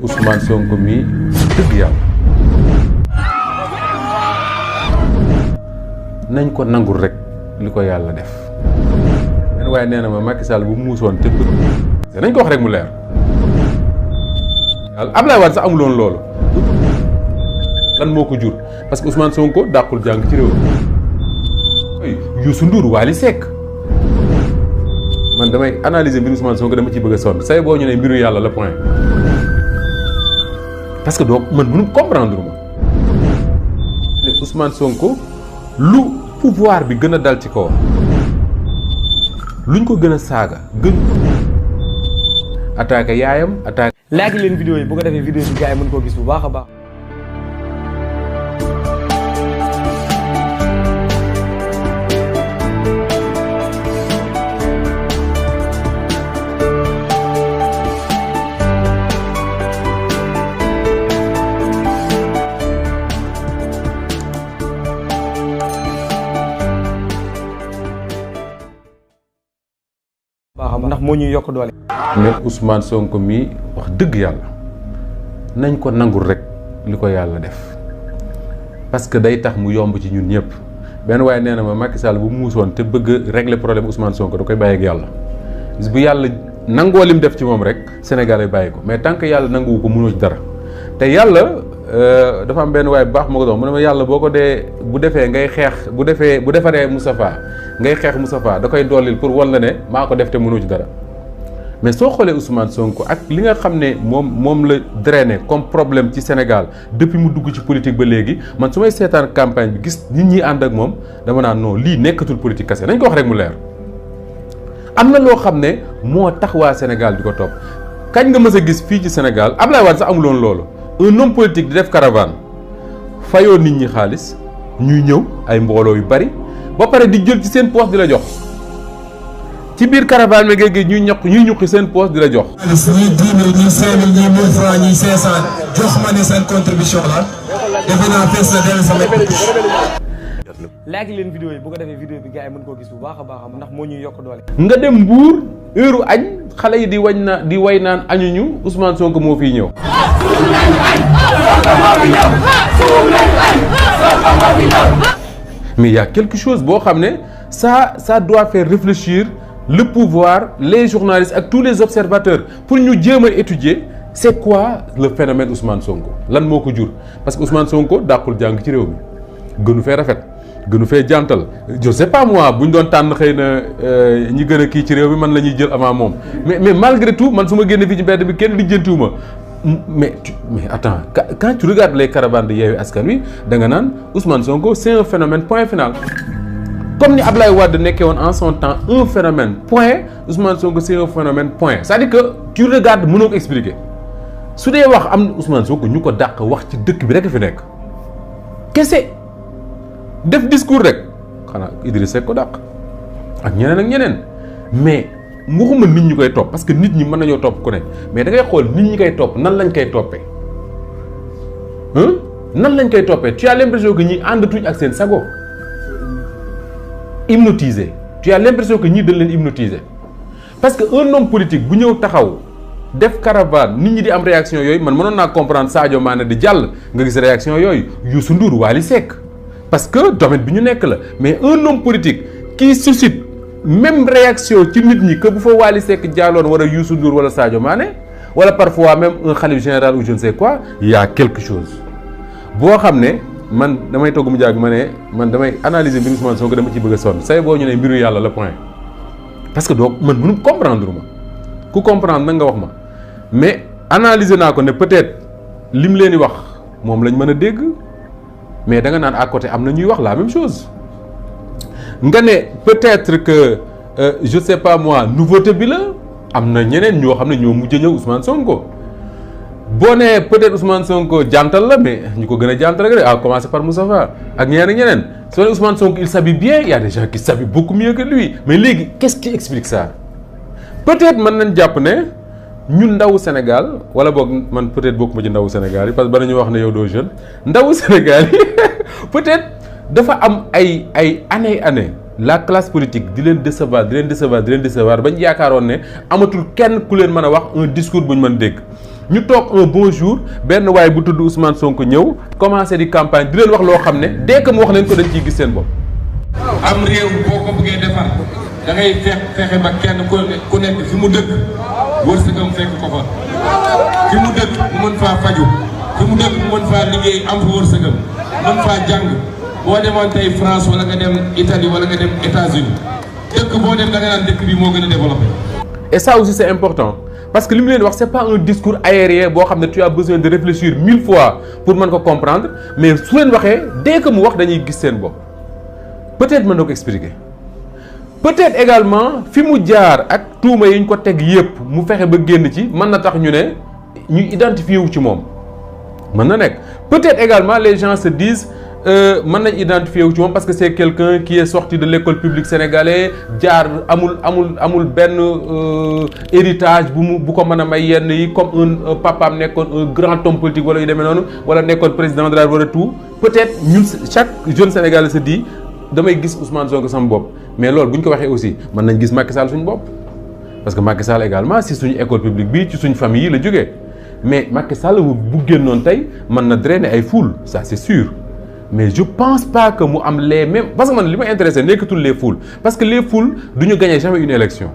Ousmane Sonko mi dëgg yàlla nañ ko nangul rek li ko yàlla def men waaye nee na ma Macky Sall bu muusoon te nañ ko wax rek mu leer Abdoulaye Wade sax amuloon loolu lan moo ko jur parce que Ousmane Sonko dàqul jàng ci réew mi Youssou Ndour Wally Seck man damay analyser mbiru Ousmane Sonko dama ciy bëgg a sonn say boo ñu ne mbiru yàlla la point parce que donc man mënu comprendre ma ne Ousmane Sonko lu pouvoir bi gën a dal ci kaw luñ ko gën a saaga gën attaqué yaayam attaqué. like leen vidéo yi bu ko defee vidéo bi gars yi mën koo gis bu baax a baax. ndax moo ñuy yokk doole. mais Ousmane Sonko mi wax dëgg yàlla nañ ko nangul rek li ko yàlla def parce que day tax mu yomb ci ñun ñëpp benn waaye nee na ma Macky Sall bu muusoon te bëgg régler problème Ousmane Sonko da koy bàyyi ak yàlla bu yàlla nangoo lim def ci moom rek Sénégal ay bàyyi ko mais tant que yàlla nanguwu ko mënoo ci dara te yàlla dafa am benn waaye bu baax moo ko dox mu ne ma yàlla boo ko dee bu defee ngay xeex bu defaree Moustapha ngay xeex Moustapha da koy dollil pour wan la ne maa ko def te mënoo ci dara mais soo xoolee Ousmane Sonko ak li nga xam ne moom la drainé comme problème ci Sénégal depuis mu dugg ci politique ba léegi man su may seetaan campagne bi gis nit ñi ànd ak moom dama naan non lii nekkatul politique kese nañ ko wax rek mu leer am na loo xam ne moo tax waa Sénégal di ko topp kañ nga mës a gis fii ci Sénégal Abdoulaye Wade sax amuloon loolu un homme politique di def caravane fayoo nit ñi xaalis ñuy ñëw ay mbooloo yu bari ba pare di jël ci seen poche di la jox ci biir caravane bi ngay gis ñuy ñuqi seen poche di la jox. ñii 10 000 ñii 5 000 ñii 1000 francs ñii 500 jox ma ne seen contribution la defe naa fees na dellu sama. like leen vidéo yi bu ko defee vidéo bi gars yi mën koo gis bu baax a baax ndax moo ñuy yokk doole. nga dem Mbuur heure añ xale yi di way naan añuñu Ousmane Sonko moo fiy ñëw. mais il y a quelque chose boo xam ne ça doit faire réfléchir le pouvoir les journalistes ak tous les observateurs pour ñu jéem a étudier c'est quoi le phénomène Ousmane Sonko lan moo ko jur parce que Ousmane Sonko dàqul jàng ci réew mi gënu fee rafet gënu fee jantal je sais pas moi bu ñu doon tànn xëy na ñi gën a kii ci réew mi man la ñuy jël avant moom mais malgré tout man su ma génnee fii ci mbedd bi kenn lijjantiwuma mais attends quand tu regardes les caravanes de Yewwi Askan Wi da nga naan Ousmane Sonko c'est un phénomène point final comme ni Abdoulaye Wade nekkee woon en son temps un phénomène point Ousmane Sonko c'est un phénomène point c'est-à-dire que tu regardes mënoo ko expliquer su dee wax am na Ousmane Sonko ñu ko dàq wax ci dëkk bi rek fi nekk kese def discours rek xanaa Idriss Seck ko dàq ak ñeneen mais waxuma nit ñi koy topp parce que nit ñi mën nañoo topp ku ne mais da ngay xool nit ñi koy topp nan lañ koy toppee nan lañ koy toppee tu as l'impression que ñi àndatuñ ak seen sago hypnotisé tu as l'impression que ñii dañ leen hypnotisé parce que un homme politique bu ñëw taxaw def caravane nit ñi di am réaction yooyu man mënoon naa comprendre Sadio Mané di jàll nga gis réaction yooyu Youssou Ndour Wally Seck parce que domaine bi ñu nekk la mais un homme politique qui suscite même réaction ci nit ñi que bu fa Wally Seck jàlloon wala Youssou Ndour wala Sadio Mané wala parfois même un khalife général ou je ne sais quoi il y a quelque chose boo xam ne man damay togg mu jàgg ma ne man damay analyser mbiru Ousmane Sonko dama ciy bëgg a sonn say boo ñu ne mbiru yàlla la point parce que donc man mënu comprendre ma ku comprendre nag nga wax ma mais analyser naa ko ne peut-être lim leen di wax moom lañ mën a dégg mais da nga naan à côté am na ñuy wax la même chose nga ne peut-être que je sais pas moi nouveauté bi la am na ñeneen ñoo xam ne ñoo mujj ñëw Ousmane Sonko boo nee peut-être Ousmane Sonko jantal la mais ñu ko gën a jantal rek à commencer par Moustapha ak ñeneen soo nee Ousmane Sonko il s'habille bien il y a des gens qui s'habillent beaucoup mieux que lui mais léegi qu'est-ce qui explique ça peut-être mën nañ jàpp ne ñun ndawu Sénégal wala boog man peut-être bokkuma ci ndawu Sénégal yi parce que ba nañu wax ne yow doo jeune ndawu Sénégal yi peut-être dafa am ay année la classe politique di leen décevoir bañ yaakaaroon ne amatul kenn ku leen mën a wax un discours bu ñu mën dégg ñu toog un bon jour benn waay bu tudd Ousmane Sonko ñëw commencé di campagne di leen wax loo xam ne dès que mu wax leen ko dañ ciy gis seen bopp. am réew boo ko bëggee defar da ngay fexe ba kenn ku nekk fi mu dëkk wërsëgam fekk ko fa fi mu dëkk mu mën faa faju fi mu dëkk mu mën faa liggéey am fa wërsëgam mën faa jàng boo demoon tey France wala nga dem Italie wala nga dem États-Unis dëkk boo dem da nga naan dëkk bi moo gën a développé. Et ça aussi c'est important parce que li mu leen wax c'est pas un discours aérien boo xam ne tu as besoin de réfléchir 1000 fois pour mën ko comprendre mais su leen waxee dès que mu wax dañuy gis seen bopp peut-être mën na ko expliquer. Peut-être également fi mu jaar ak tuuma yi ñu ko teg yépp mu fexe ba génn ci mën na tax ñu ne ñu identifié wu ci moom mën na nekk peut-être également les gens se disent mën nañ identifié wu ci moom parce que c'est quelqu'un qui est sorti de l'école publique sénégalaise jaar amul benn héritage bu ko mën a may yenn yi comme un papaam nekkoon un grand homme politique wala yu demee noonu wala nekkoon président de la République tout peut-être ñun chaque jeune sénégalais se dit damay gis Ousmane Sonko sama bopp mais loolu bu ñu ko waxee aussi mën nañ gis Macky Sall suñu bopp parce que Macky Sall également si suñu école publique bi ci suñu famille yi la jógee mais Macky Sall bu génnoon tey mën na drainer ay foules ça c'est sûr mais je pense pas que mu am les mêmes parce que man li ma intéressé nekkatul les foules parce que les foules du ñu gagner jamais une élection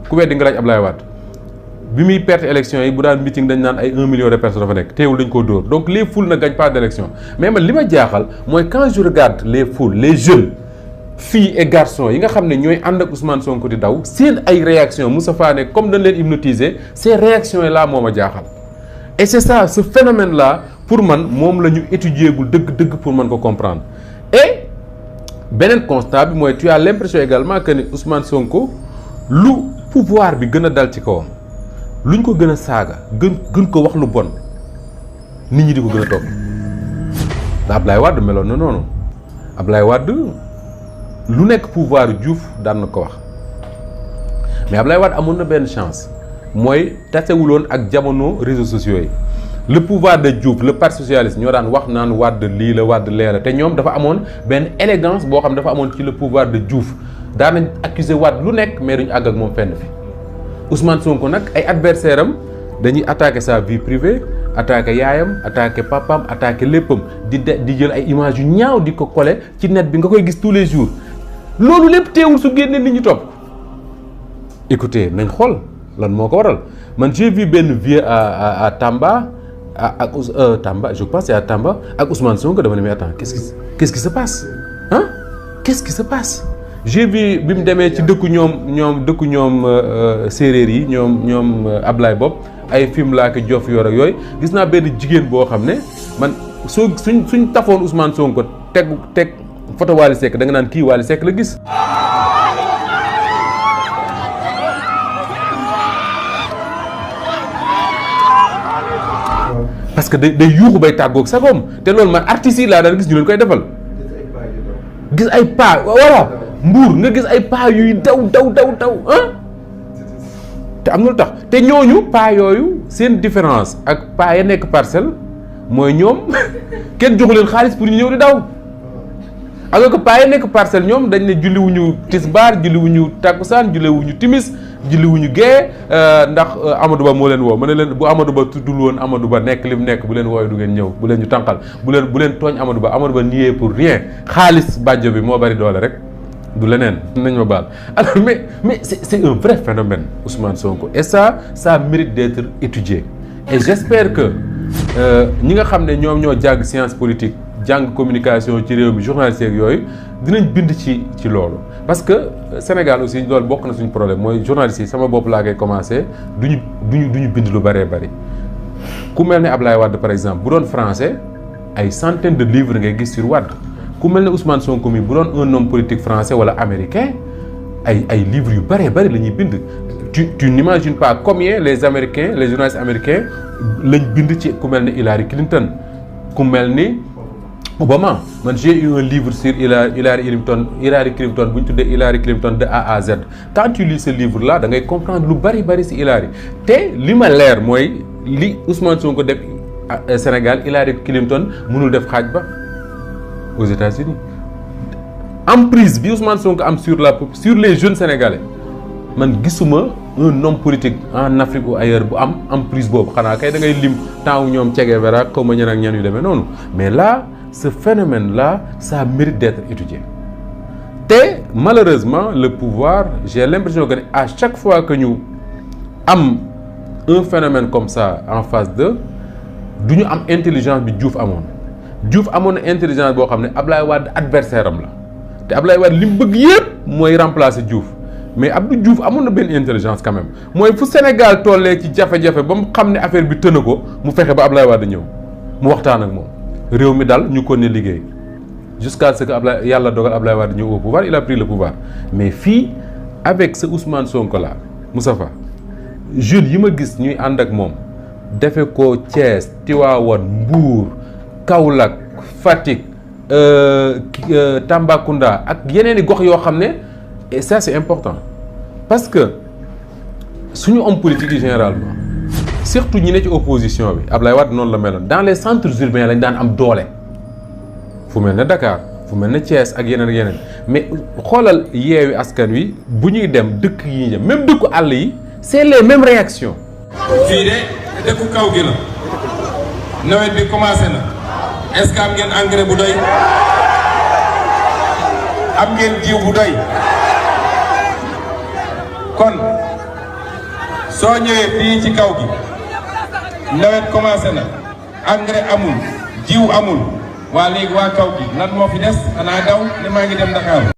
ku weddi nga laaj Ablaye Wade bi muy perte élection yi bu daan meeting dañ naan ay 1 million de personnes dafa nekk teewul dañ koo dóor donc les foules ne gagnent pas d'élection mais man li ma jaaxal mooy quand je regarde les foules les jeunes filles et garçons yi nga xam ne ñooy ànd ak Ousmane Sonko di daw seen ay réactions Moustapha ne comme dañ leen hypnotiser ces réactions yi là moo ma jaaxal et c'est ça ce phénomène là pour man moom la ñu étudier gul dëgg-dëgg pour mën ko comprendre et beneen constat bi mooy tu as l'impression également que ni Ousmane Sonko lu pouvoir bi gën a dal ci kawam luñ ko gën a saaga gën ko wax lu bon nit ñi di ko gën a topp Ablaye Wade meloon na noonu Ablaye Wade lu nekk pouvoir Diouf daan na ko wax mais Ablaye Wade amoon na benn chance mooy tasewuloon ak jamono réseaux sociaux yi le pouvoir de Diouf le parti socialiste ñoo daan wax naan Wade lii la Wade lee la te ñoom dafa amoon benn élégance boo xam dafa amoon ci le pouvoir de Diouf daan nañ accuser Wade lu nekk mais duñu àgg ak moom fenn fi Ousmane Sonko nag ay adversaire am dañuy attaquer sa vie privée attaquer yaayam attaquer papam attaquer léppam di jël ay images yu ñaaw di ko coller ci net bi nga koy gis tous les jours loolu lépp teewul su génnee nit ñi topp écoutez nañ xool lan moo ko waral man j'ai vu benn vieux à Tamba ak Tamba je pense c'est à Tamba ak Ousmane Sonko dama ne mais attends qu'est-ce qui se passe hein qu'est-ce qui se passe j'ai vu bi mu demee ci dëkku ñoom séeréer yi ñoom Ablaye Bob ay film laa ko jof yor ak yooyu gis naa benn jigéen boo xam ne man suñ tafoon Ousmane Sonko teg photo Wally Seck da nga naan kii Wally Seck la gis. parce que day yuuxu bay tàggoog sagoom te loolu man artistes yi laa daan gis ñu leen koy defal gis ay pas voilà Mbuur nga gis ay pas yuy daw ah te am na lu tax te ñooñu pas yooyu seen différence ak pas ya nekk Parcelles mooy ñoom kenn joxu leen xaalis pour ñu ñëw di daw alors que pas ya nekk Parcelles ñoom dañ ne julliwuñu tisbaar julliwuñu takkusaan julliwuñu timis julliwuñu gee ndax Amadou Ba moo leen woo ma ne leen bu Amadou Ba tuddul woon Amadou Ba nekk li mu nekk bu leen wooyu du ngeen ñëw bu leen ñu tànqal bu leen tooñ Amadou Ba nié pour rien xaalis bàjjo bi moo bari doole rek du leneen nañ ma baal alors mais c'est un vrai phénomène Ousmane Sonko et ça mérite d'être étudié et j'espère que ñi nga xam ne ñoom ñoo jàng science politique jàng communication ci réew mi journaliste yeeg yooyu dinañ bind ci loolu parce que Sénégal aussi loolu bokk na suñu problème mooy journaliste yi sama bopp laa koy commencé duñu bind lu bëree bëri ku mel ne Ablaye Wade par exemple bu doon français ay centaines de livres ngay gis sur Wade ku mel ne Ousmane Sonko mi bu doon un homme politique français wala américain ay livres yu bëree bëri la ñuy bind tu n'imagines pas combien les journalistes américains lañ bind ci ku mel ne Hillary Clinton ku mel ni Obama man j'ai eu un livre sur Hillary Clinton bu ñu tuddee Hillary Clinton de A à Z quand tu lis ce livre là da ngay comprendre lu bari ci Hillary te li ma leer mooy li Ousmane Sonko def Sénégal Hillary Clinton mënul def xaaj ba aux États-Unis emprise bi Ousmane Sonko am sur les jeunes sénégalais man gisuma un homme politique en Afrique ou ailleurs bu am emprise boobu xanaa kay da ngay lim temps wu ñoom Che Guevara xaw ma ñan ak ñan yu demee noonu mais là ce phénomène là ça mérite d'être étudié te malheureusement le pouvoir j'ai l'impression que à chaque fois que ñu am un phénomène comme ça en face d'eux du ñu am intelligence bi Diouf amoon na intelligence boo xam ne Ablaye Wade adversaire am la te Ablaye Wade li mu bëgg yëpp mooy remplacer Diouf mais Abdou Diouf amoon na benn intelligence quand même mooy fu Sénégal tollee ci jafe-jafe ba mu xam ne affaire bi tëna ko mu fexe ba Ablaye Wade ñëw mu waxtaan ak moom réew mi dal ñu ko ne liggéey jusqu'à ce que yàlla dogal Ablaye Wade ñëw au pouvoir il a pris le pouvoir mais fii avec ce Ousmane Sonko là Moustapha jeunes yi ma gis ñuy ànd ak moom defe ko Thiès Tivaouane Mbour Kaolack Fatick Tambacounda ak yeneen i gox yoo xam ne et ça c'est important parce que suñu homme politique yi généralement surtout ñi ne ci opposition bi Ablaye Wade noonu la meloon dans les centres urbains lañ daan am doole fu mel ne Dakar fu mel ne Thiès ak yeneen mais xoolal Yewwi Askan Wi bu ñuy dem dëkk yi ñuy dem même dëkku àll yi c'est les mêmes réactions. fii de dëkku kaw gi la nawet bi commencé na est-ce que am ngeen engrais bu doy am ngeen jiw bu doy kon soo ñëwee fii ci kaw gi nawet commencé na engrais amul jiw amul waa léegi waa kaw gi lan moo fi des xanaa daw ne maa ngi dem Dakar.